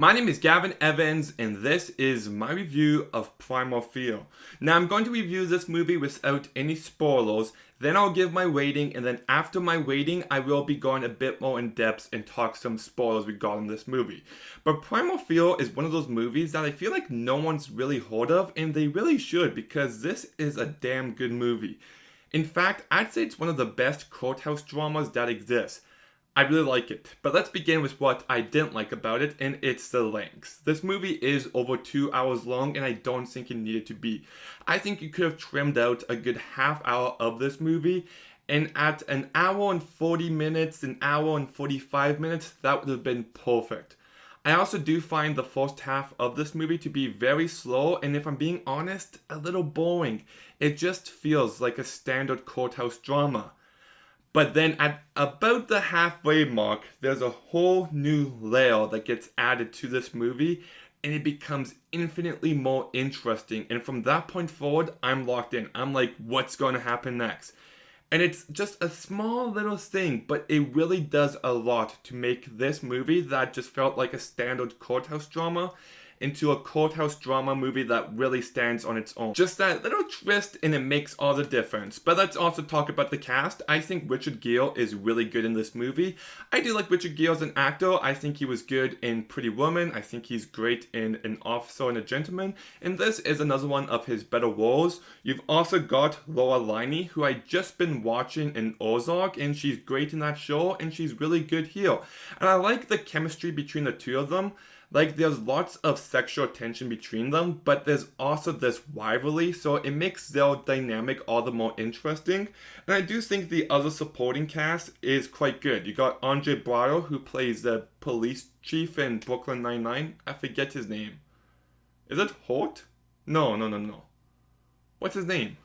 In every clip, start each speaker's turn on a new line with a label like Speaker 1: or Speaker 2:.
Speaker 1: My name is Gavin Evans, and this is my review of Primal Fear. Now, I'm going to review this movie without any spoilers, then I'll give my rating, and then after my rating, I will be going a bit more in depth and talk some spoilers regarding this movie. But Primal Fear is one of those movies that I feel like no one's really heard of, and they really should, because this is a damn good movie. In fact, I'd say it's one of the best courthouse dramas that exists. I really like it, but let's begin with what I didn't like about it, and it's the length. This movie is over 2 hours long, and I don't think it needed to be. I think you could have trimmed out a good half hour of this movie, and at an hour and 40 minutes, an hour and 45 minutes, that would have been perfect. I also do find the first half of this movie to be very slow, and if I'm being honest, a little boring. It just feels like a standard courthouse drama. But then at about the halfway mark, there's a whole new layer that gets added to this movie, and it becomes infinitely more interesting. And from that point forward, I'm locked in. I'm like, what's going to happen next? And it's just a small little thing, but it really does a lot to make this movie that just felt like a standard courthouse drama into a courthouse drama movie that really stands on its own. Just that little twist, and it makes all the difference. But let's also talk about the cast. I think Richard Gere is really good in this movie. I do like Richard Gere as an actor. I think he was good in Pretty Woman. I think he's great in An Officer and a Gentleman. And this is another one of his better roles. You've also got Laura Linney, who I just been watching in Ozark, and she's great in that show, and she's really good here. And I like the chemistry between the two of them. Like, there's lots of sexual tension between them, but there's also this rivalry, so it makes their dynamic all the more interesting. And I do think the other supporting cast is quite good. You got Andre Braugher, who plays the police chief in Brooklyn Nine-Nine. I forget his name. Is it Holt? No. What's his name?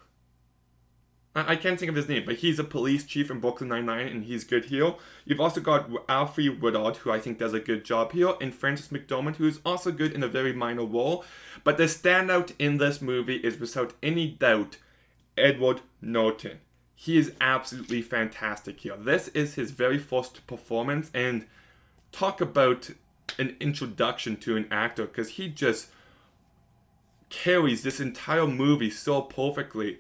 Speaker 1: I can't think of his name, but he's a police chief in Brooklyn Nine-Nine, and he's good here. You've also got Alfre Woodard, who I think does a good job here, and Frances McDormand, who is also good in a very minor role. But the standout in this movie is, without any doubt, Edward Norton. He is absolutely fantastic here. This is his very first performance, and talk about an introduction to an actor, because he just carries this entire movie so perfectly.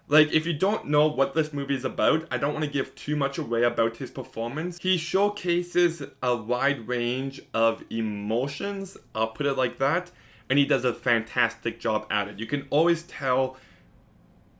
Speaker 1: Like, if you don't know what this movie is about, I don't want to give too much away about his performance. He showcases a wide range of emotions, I'll put it like that, and he does a fantastic job at it. You can always tell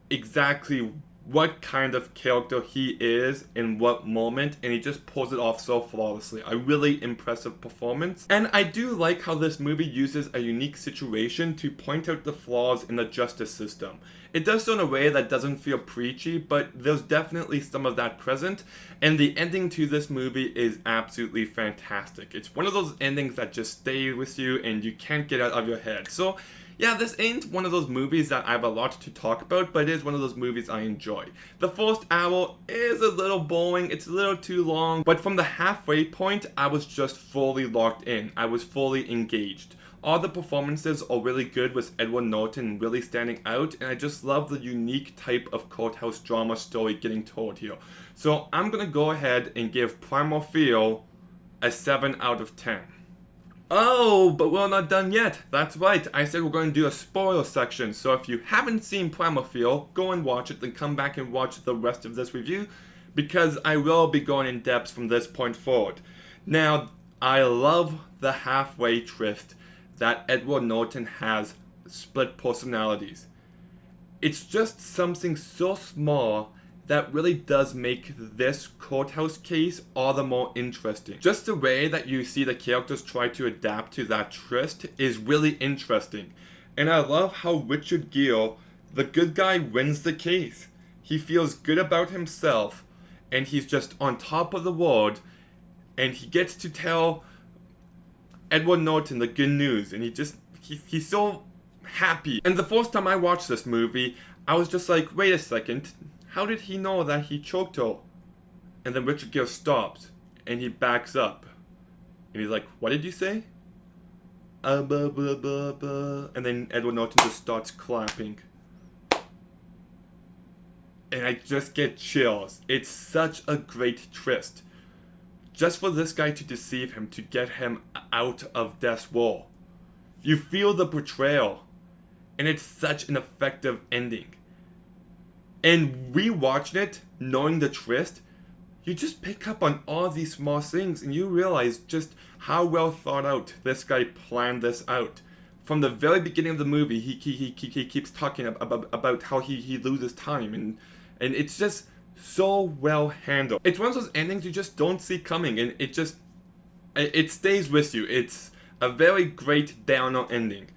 Speaker 1: exactly what kind of character he is in what moment, and he just pulls it off so flawlessly. A really impressive performance. And I do like how this movie uses a unique situation to point out the flaws in the justice system. It does so in a way that doesn't feel preachy, but there's definitely some of that present, and the ending to this movie is absolutely fantastic. It's one of those endings that just stay with you and you can't get out of your head. So yeah, this ain't one of those movies that I have a lot to talk about, but it is one of those movies I enjoy. The first hour is a little boring, it's a little too long, but from the halfway point, I was just fully locked in. I was fully engaged. All the performances are really good, with Edward Norton really standing out, and I just love the unique type of courthouse drama story getting told here. So I'm gonna go ahead and give Primal Fear a 7 out of 10. Oh, but we're not done yet. That's right, I said we're going to do a spoiler section, so if you haven't seen Primal Fear, go and watch it, then come back and watch the rest of this review, because I will be going in depth from this point forward. Now, I love the halfway twist that Edward Norton has split personalities. It's just something so small that really does make this courthouse case all the more interesting. Just the way that you see the characters try to adapt to that twist is really interesting. And I love how Richard Gere, the good guy, wins the case. He feels good about himself, and he's just on top of the world, and he gets to tell Edward Norton the good news, and he's so happy. And the first time I watched this movie, I was just like, wait a second, how did he know that he choked her? And then Richard Gere stops, and he backs up, and he's like, what did you say? Blah, blah, blah. And then Edward Norton just starts clapping. And I just get chills. It's such a great twist. just for this guy to deceive him, to get him out of Death's Wall. You feel the betrayal, and it's such an effective ending. And rewatching it, knowing the twist, you just pick up on all these small things and you realize just how well thought out this guy planned this out. From the very beginning of the movie, he keeps talking about how he loses time, and it's just so well handled. It's one of those endings you just don't see coming, and it stays with you. It's a very great downer ending.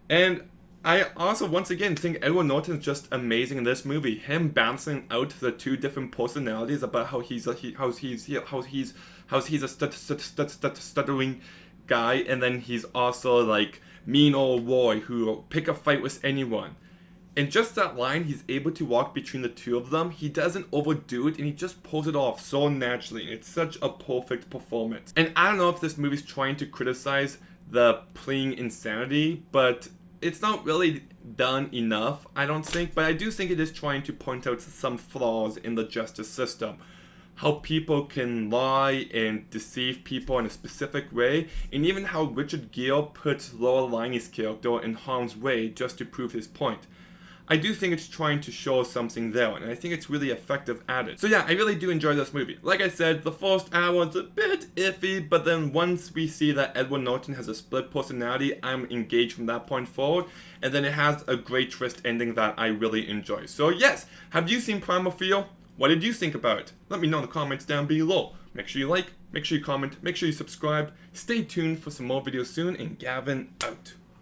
Speaker 1: And I also, once again, think Edward Norton's just amazing in this movie. Him balancing out the two different personalities about how he's a stuttering guy, and then he's also like mean old boy who'll pick a fight with anyone. And just that line, he's able to walk between the two of them. He doesn't overdo it, and he just pulls it off so naturally. It's such a perfect performance. And I don't know if this movie's trying to criticize the playing insanity, but it's not really done enough, I don't think. But I do think it is trying to point out some flaws in the justice system. How people can lie and deceive people in a specific way, and even how Richard Gere puts Laura Linney's character in harm's way just to prove his point. I do think it's trying to show something there, and I think it's really effective at it. So yeah, I really do enjoy this movie. Like I said, the first hour is a bit iffy, but then once we see that Edward Norton has a split personality, I'm engaged from that point forward, and then it has a great twist ending that I really enjoy. So yes, have you seen Primal Fear? What did you think about it? Let me know in the comments down below. Make sure you like, make sure you comment, make sure you subscribe. Stay tuned for some more videos soon, and Gavin out.